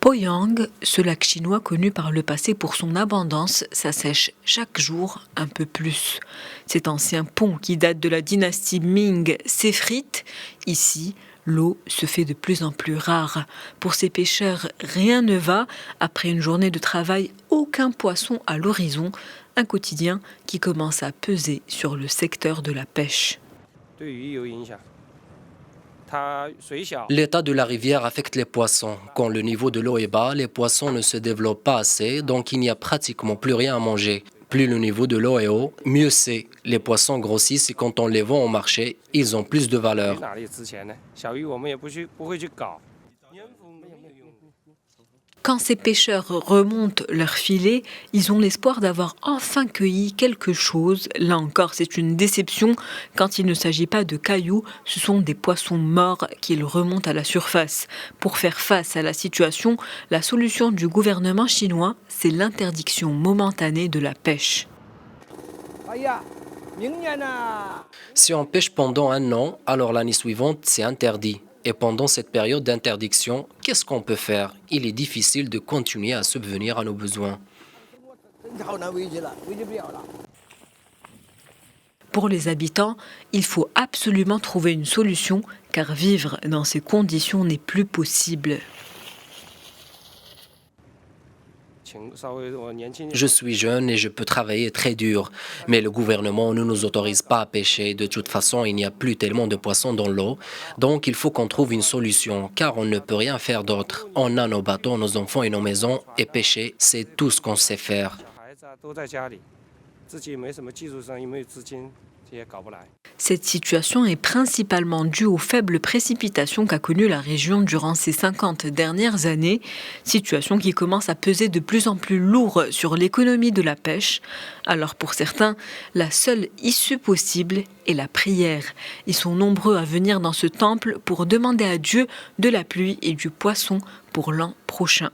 Poyang, ce lac chinois connu par le passé pour son abondance, s'assèche chaque jour un peu plus. Cet ancien pont qui date de la dynastie Ming s'effrite. Ici, l'eau se fait de plus en plus rare. Pour ces pêcheurs, rien ne va. Après une journée de travail, aucun poisson à l'horizon. Un quotidien qui commence à peser sur le secteur de la pêche. L'état de la rivière affecte les poissons. Quand le niveau de l'eau est bas, les poissons ne se développent pas assez, donc il n'y a pratiquement plus rien à manger. Plus le niveau de l'eau est haut, mieux c'est. Les poissons grossissent et quand on les vend au marché, ils ont plus de valeur. Quand ces pêcheurs remontent leur filet, ils ont l'espoir d'avoir enfin cueilli quelque chose. Là encore, c'est une déception. Quand il ne s'agit pas de cailloux, ce sont des poissons morts qu'ils remontent à la surface. Pour faire face à la situation, la solution du gouvernement chinois, c'est l'interdiction momentanée de la pêche. Si on pêche pendant un an, alors l'année suivante, c'est interdit. Et pendant cette période d'interdiction, qu'est-ce qu'on peut faire? Il est difficile de continuer à subvenir à nos besoins. Pour les habitants, il faut absolument trouver une solution, car vivre dans ces conditions n'est plus possible. Je suis jeune et je peux travailler très dur, mais le gouvernement ne nous autorise pas à pêcher. De toute façon, il n'y a plus tellement de poissons dans l'eau, donc il faut qu'on trouve une solution, car on ne peut rien faire d'autre. On a nos bateaux, nos enfants et nos maisons, et pêcher, c'est tout ce qu'on sait faire. Cette situation est principalement due aux faibles précipitations qu'a connues la région durant ces 50 dernières années, situation qui commence à peser de plus en plus lourd sur l'économie de la pêche. Alors pour certains, la seule issue possible est la prière. Ils sont nombreux à venir dans ce temple pour demander à Dieu de la pluie et du poisson pour l'an prochain.